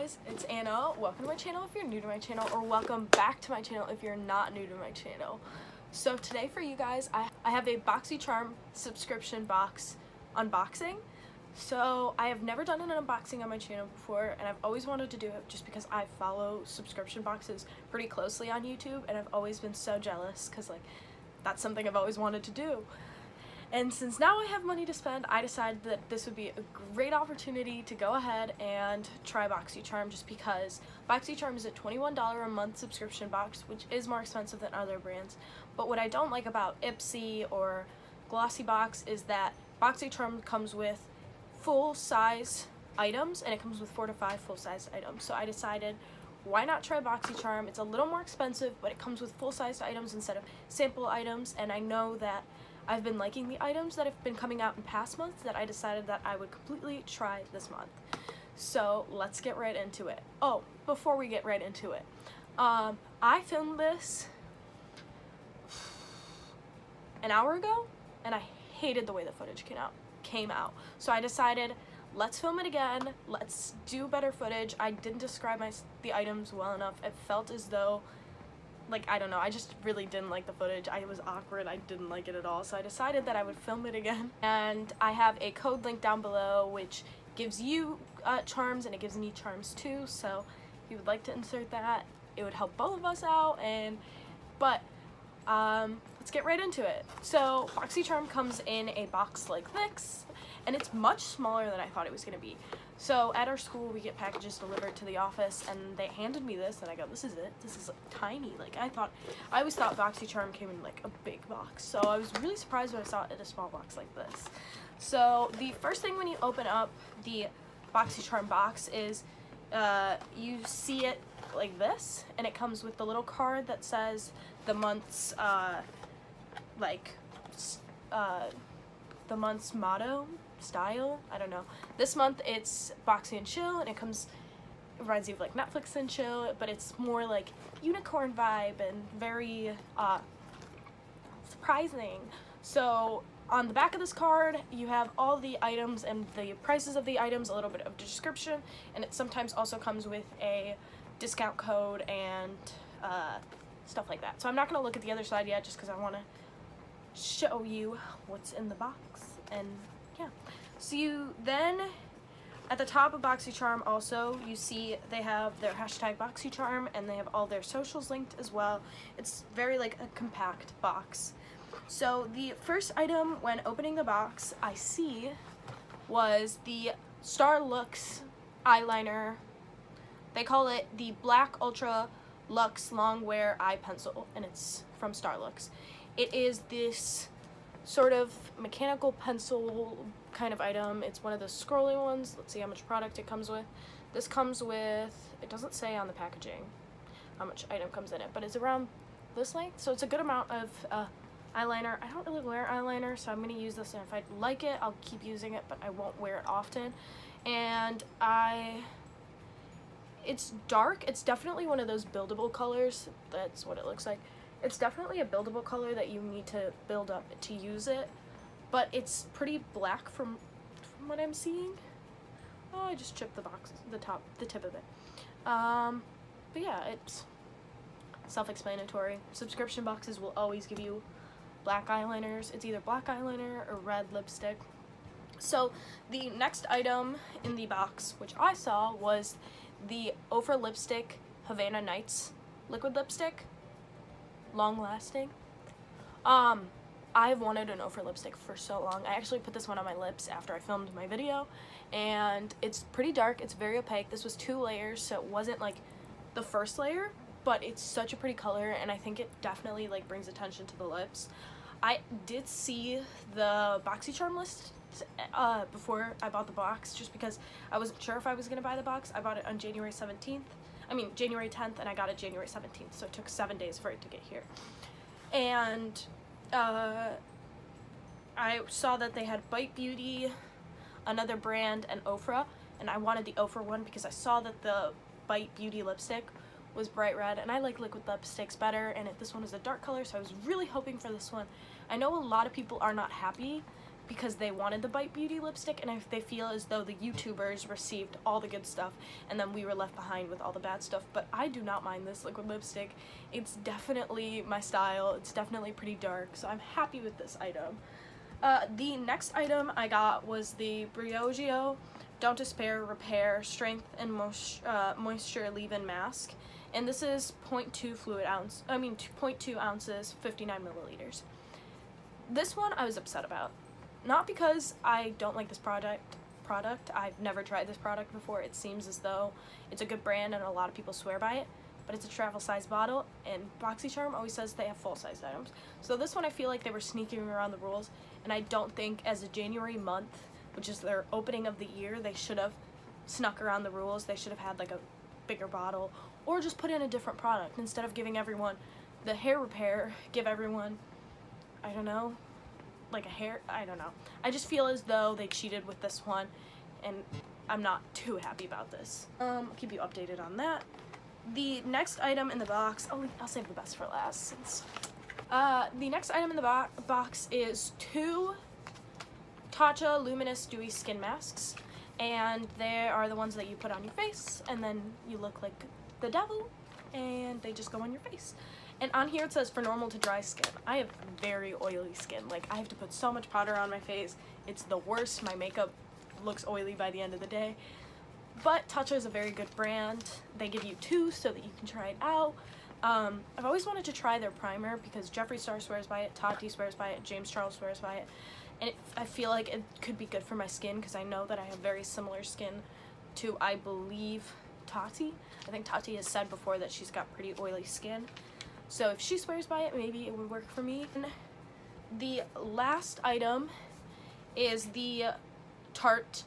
guys, it's Anna. Welcome to my channel if you're new to my channel, or welcome back to my channel if you're not new to my channel. So today for you guys, I have a Boxycharm subscription box unboxing. So I have never done an unboxing on my channel before, and I've always wanted to do it just because I follow subscription boxes pretty closely on YouTube, and I've always been so jealous because like that's something I've always wanted to do. And since now I have money to spend, I decided that this would be a great opportunity to go ahead and try Boxycharm, just because Boxycharm is a $21 a month subscription box, which is more expensive than other brands. But what I don't like about Ipsy or Glossybox is that Boxycharm comes with full-size items, and it comes with 4 to 5 full-size items. So I decided, why not try Boxycharm? It's a little more expensive, but it comes with full-size items instead of sample items, and I know that I've been liking the items that have been coming out in past months, that I decided that I would completely try this month. So let's get right into it. Oh, before we get right into it, I filmed this an hour ago, and I hated the way the footage came out. So I decided, let's film it again, let's do better footage. I didn't describe the items well enough. It felt as though, like, I don't know, I just really didn't like the footage. It was awkward, I didn't like it at all, so I decided that I would film it again. And I have a code link down below which gives you charms, and it gives me charms too, so if you would like to insert that, it would help both of us out. But let's get right into it. So Boxycharm comes in a box like this, and it's much smaller than I thought it was going to be. So at our school, we get packages delivered to the office, and they handed me this, and I go, this is it? This is like tiny. Like, I always thought Boxycharm came in like a big box. So I was really surprised when I saw it in a small box like this. So the first thing when you open up the Boxycharm box is you see it like this, and it comes with the little card that says the month's the month's motto, style, I don't know. This month it's Boxy and Chill, and it reminds you of like Netflix and Chill, but it's more like unicorn vibe and very surprising. So on the back of this card you have all the items and the prices of the items, a little bit of description, and it sometimes also comes with a discount code and stuff like that. So I'm not going to look at the other side yet, just because I want to show you what's in the box. And yeah, so you then at the top of Boxycharm also you see they have their hashtag Boxycharm, and they have all their socials linked as well. It's very like a compact box. So the first item when opening the box I see was the Starlux eyeliner. They call it the Black Ultra Luxe Long Wear Eye Pencil, and it's from Starlux. It is this sort of mechanical pencil kind of item. It's one of the scrolling ones. Let's see how much product it comes with. This comes with, it doesn't say on the packaging how much item comes in it, but it's around this length, so it's a good amount of eyeliner. I don't really wear eyeliner, so I'm going to use this, and if I like it, I'll keep using it, but I won't wear it often. And it's dark. It's definitely one of those buildable colors. That's what it looks like. It's definitely a buildable color that you need to build up to use it, but it's pretty black from what I'm seeing. Oh, I just chipped the tip of it. But yeah, it's self-explanatory. Subscription boxes will always give you black eyeliners. It's either black eyeliner or red lipstick. So the next item in the box, which I saw, was the Ofra Lipstick Havana Nights liquid lipstick. Long lasting. I've wanted an Ofra lipstick for so long. I actually put this one on my lips after I filmed my video, and it's pretty dark. It's very opaque. This was 2 layers, so it wasn't like the first layer, but it's such a pretty color, and I think it definitely like brings attention to the lips. I did see the Boxycharm list before I bought the box, just because I wasn't sure if I was gonna buy the box. I bought it on January 10th, and I got it January 17th, so it took 7 days for it to get here. And I saw that they had Bite Beauty, another brand, and Ofra, and I wanted the Ofra one because I saw that the Bite Beauty lipstick was bright red, and I like liquid lipsticks better, and this one is a dark color, so I was really hoping for this one. I know a lot of people are not happy because they wanted the Bite Beauty lipstick, and they feel as though the YouTubers received all the good stuff and then we were left behind with all the bad stuff. But I do not mind this liquid lipstick. It's definitely my style. It's definitely pretty dark, so I'm happy with this item. The next item I got was the Briogeo Don't Despair Repair Strength and Moisture Leave-In Mask, and this is 0.2 ounces, 59 milliliters. This one I was upset about. Not because I don't like this product. I've never tried this product before. It seems as though it's a good brand and a lot of people swear by it, but it's a travel size bottle, and Boxycharm always says they have full size items. So this one I feel like they were sneaking around the rules, and I don't think as a January month, which is their opening of the year, they should have snuck around the rules. They should have had like a bigger bottle, or just put in a different product. Instead of giving everyone the hair repair, give everyone, I don't know, like a hair, I don't know. I just feel as though they cheated with this one, and I'm not too happy about this. I'll keep you updated on that. The next item in the box, I'll save the best for last. Since the next item in the box is 2 Tatcha Luminous Dewy Skin Masks, and they are the ones that you put on your face, and then you look like the devil, and they just go on your face. And on here it says for normal to dry skin. I have very oily skin. Like, I have to put so much powder on my face. It's the worst. My makeup looks oily by the end of the day. But Tatcha is a very good brand. They give you 2 so that you can try it out. I've always wanted to try their primer because Jeffree Star swears by it, Tati swears by it, James Charles swears by it. And I feel like it could be good for my skin because I know that I have very similar skin to, I believe, Tati. I think Tati has said before that she's got pretty oily skin. So if she swears by it, maybe it would work for me. And the last item is the Tarte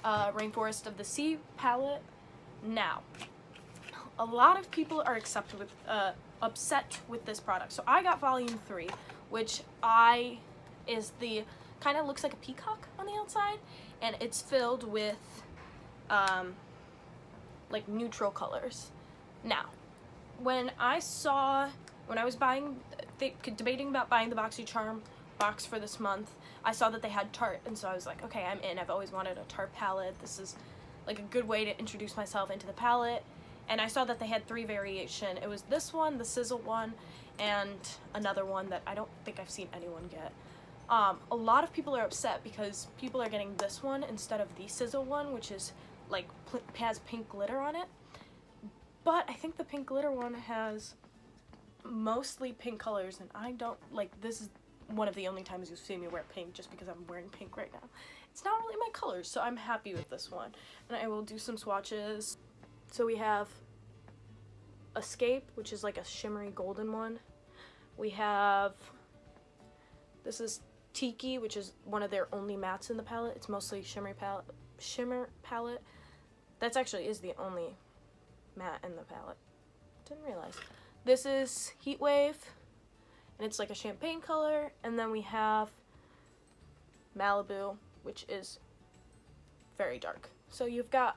Rainforest of the Sea palette. Now, a lot of people are upset with this product. So I got volume 3, which is the kind of looks like a peacock on the outside, and it's filled with like neutral colors. Now, when I was debating about buying the Boxycharm box for this month, I saw that they had Tarte, and so I was like, okay, I'm in. I've always wanted a Tarte palette. This is like a good way to introduce myself into the palette. And I saw that they had 3 variation. It was this one, the Sizzle one, and another one that I don't think I've seen anyone get. A lot of people are upset because people are getting this one instead of the Sizzle one, which is like has pink glitter on it. But I think the pink glitter one has mostly pink colors, and I don't like, this is one of the only times you've seen me wear pink just because I'm wearing pink right now. It's not really my colors, so I'm happy with this one. And I will do some swatches. So we have Escape, which is like a shimmery golden one. We have, this is Tiki, which is one of their only mattes in the palette. It's mostly shimmer palette. That's actually is the only matte in the palette. Didn't realize. This is Heatwave, and it's like a champagne color. And then we have Malibu, which is very dark. So you've got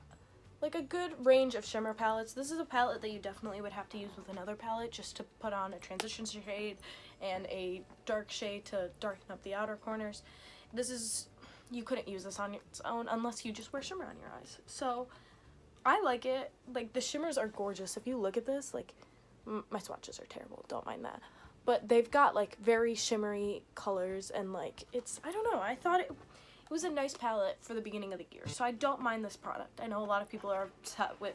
like a good range of shimmer palettes. This is a palette that you definitely would have to use with another palette just to put on a transition shade and a dark shade to darken up the outer corners. You couldn't use this on its own unless you just wear shimmer on your eyes. So I like it. Like, the shimmers are gorgeous. If you look at this, like, my swatches are terrible, don't mind that. But they've got like very shimmery colors, and like, I don't know, I thought it was a nice palette for the beginning of the year, so I don't mind this product. I know a lot of people are upset with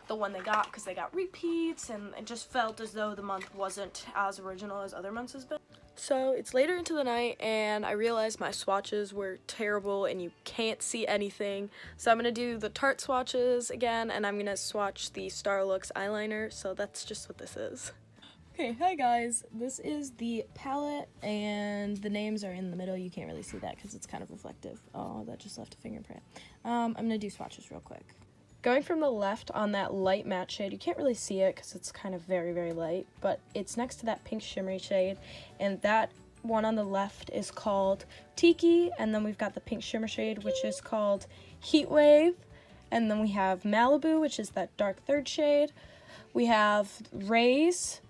the one they got because they got repeats, and it just felt as though the month wasn't as original as other months has been. So it's later into the night, and I realized my swatches were terrible and you can't see anything. So I'm going to do the Tarte swatches again, and I'm going to swatch the Starlux eyeliner, so that's just what this is. Okay, hi guys, this is the palette, and the names are in the middle. You can't really see that because it's kind of reflective. Oh, that just left a fingerprint. I'm going to do swatches real quick. Going from the left on that light matte shade, you can't really see it because it's kind of very, very light, but it's next to that pink shimmery shade, and that one on the left is called Tiki, and then we've got the pink shimmer shade, which is called Heatwave, and then we have Malibu, which is that dark third shade. We have Rays,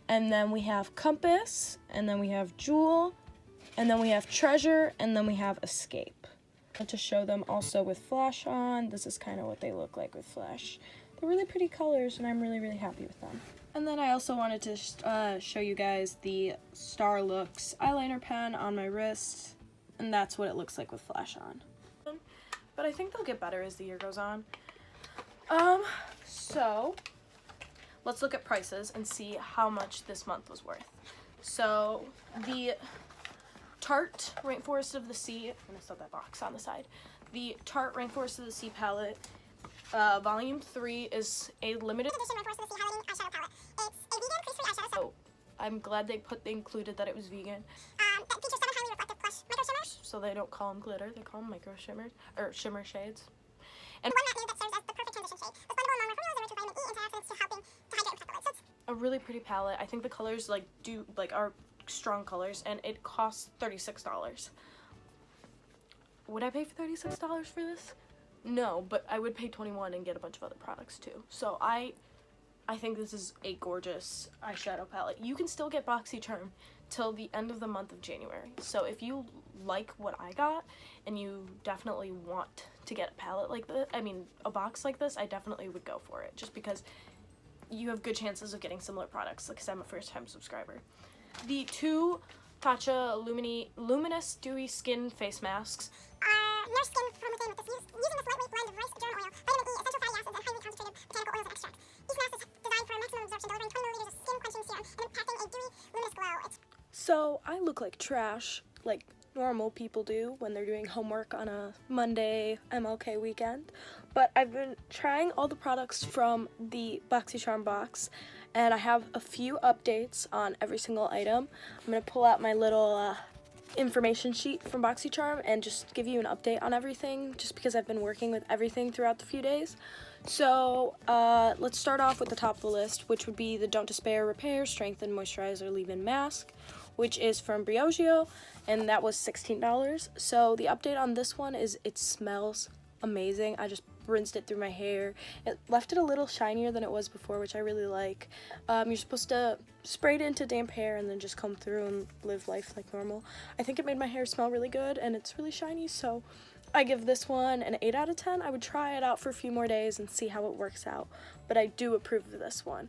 and then we have Compass, and then we have Jewel, And then we have Treasure, and then we have Escape. To show them also with flash on, this is kind of what they look like with flash. They're really pretty colors, and I'm really, really happy with them. And then I also wanted to show you guys the Star Looks eyeliner pen on my wrist, and that's what it looks like with flash on. But I think they'll get better as the year goes on. So let's look at prices and see how much this month was worth. So the Tarte Rainforest of the Sea, I'm gonna set that box on the side. The Tarte Rainforest of the Sea palette, volume 3 is a limited edition Rainforest of the Sea highlighting eyeshadow palette. It's a vegan crease-free eyeshadow. So I'm glad they included that it was vegan. That features 7 highly reflective plush micro shimmers. So they don't call them glitter, they call them micro shimmers, or shimmer shades. And one matte nude that serves as the perfect transition shade. With blendable and non-reformulated rich vitamin E antioxidants to helping to hydrate and protect the lids. So it's a really pretty palette. I think the colors are strong colors, and it costs $36. Would I pay for $36 for this? No, but I would pay $21 and get a bunch of other products too. So I think this is a gorgeous eyeshadow palette. You can still get Boxycharm till the end of the month of January. So if you like what I got and you definitely want to get a palette like this, a box like this, I definitely would go for it, just because you have good chances of getting similar products, because I'm a first-time subscriber. The 2 Tatcha Luminous Dewy Skin Face Masks. Nourish skin from within with this using this lightweight blend of rice, germ oil, vitamin E, essential fatty acids, and highly concentrated botanical oils and extracts. Each mask is designed for maximum absorption, delivering 20 milliliters of skin-quenching serum and impacting a dewy, luminous glow. So I look like trash, like normal people do when they're doing homework on a Monday MLK weekend. But I've been trying all the products from the Boxycharm box, and I have a few updates on every single item. I'm going to pull out my little information sheet from Boxycharm and just give you an update on everything, just because I've been working with everything throughout the few days. So let's start off with the top of the list, which would be the Don't Despair Repair Strengthen Moisturizer Leave-In Mask, which is from Briogeo, and that was $16. So the update on this one is it smells amazing. I just rinsed it through my hair. It left it a little shinier than it was before, which I really like. You're supposed to spray it into damp hair and then just comb through and live life like normal. I think it made my hair smell really good, and it's really shiny, so I give this one an 8 out of 10. I would try it out for a few more days and see how it works out, but I do approve of this one.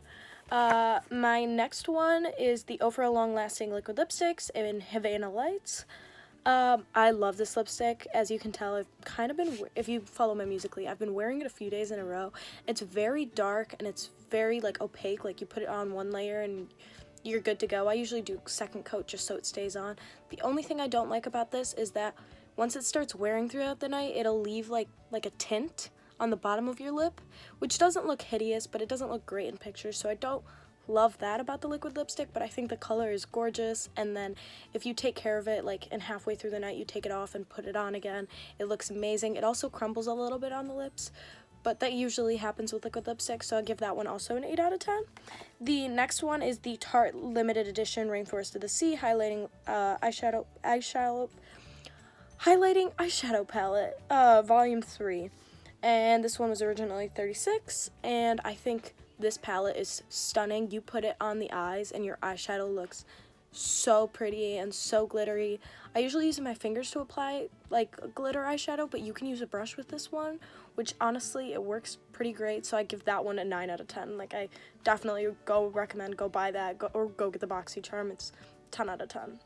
My next one is the Ofra Long Lasting Liquid Lipsticks in Havana Lights. I love this lipstick. As you can tell, I've kind of been, if you follow my Musical.ly, I've been wearing it a few days in a row. It's very dark and it's very opaque, like you put it on one layer and you're good to go. I usually do second coat just so it stays on. The only thing I don't like about this is that once it starts wearing throughout the night, it'll leave like a tint on the bottom of your lip, which doesn't look hideous, but it doesn't look great in pictures, so I don't love that about the liquid lipstick, but I think the color is gorgeous, and then if you take care of it, and halfway through the night you take it off and put it on again, it looks amazing. It also crumbles a little bit on the lips, but that usually happens with liquid lipstick, so I'll give that one also an 8 out of 10. The next one is the Tarte Limited Edition Rainforest of the Sea Highlighting Eyeshadow Palette, Volume 3, and this one was originally $36, and I think this palette is stunning. You put it on the eyes and your eyeshadow looks so pretty and so glittery. I usually use my fingers to apply glitter eyeshadow, but you can use a brush with this one, which honestly it works pretty great, so I give that one a 9 out of 10. I definitely recommend go buy that, or go get the Boxycharm. It's 10 out of 10.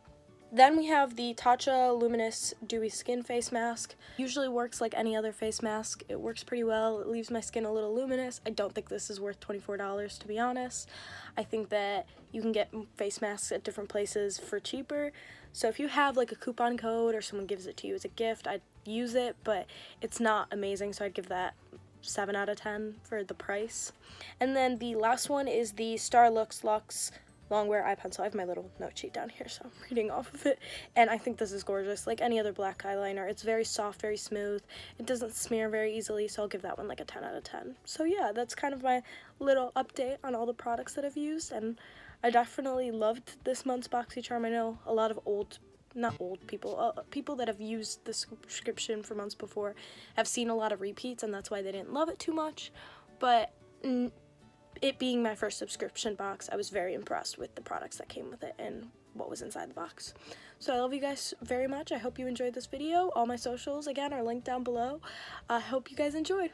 Then we have the Tatcha Luminous Dewy Skin Face Mask. Usually works like any other face mask. It works pretty well. It leaves my skin a little luminous. I don't think this is worth $24, to be honest. I think that you can get face masks at different places for cheaper. So if you have a coupon code or someone gives it to you as a gift, I'd use it, but it's not amazing, so I'd give that 7 out of 10 for the price. And then the last one is the Star Looks Luxe Longwear Eye Pencil. I have my little note sheet down here, so I'm reading off of it, and I think this is gorgeous. Like any other black eyeliner, it's very soft, very smooth. It doesn't smear very easily, so I'll give that one a 10 out of 10. So yeah, that's kind of my little update on all the products that I've used, and I definitely loved this month's Boxycharm. I know a lot of people that have used the subscription for months before have seen a lot of repeats, and that's why they didn't love it too much, but it being my first subscription box, I was very impressed with the products that came with it and what was inside the box. So I love you guys very much. I hope you enjoyed this video. All my socials, again, are linked down below. I hope you guys enjoyed.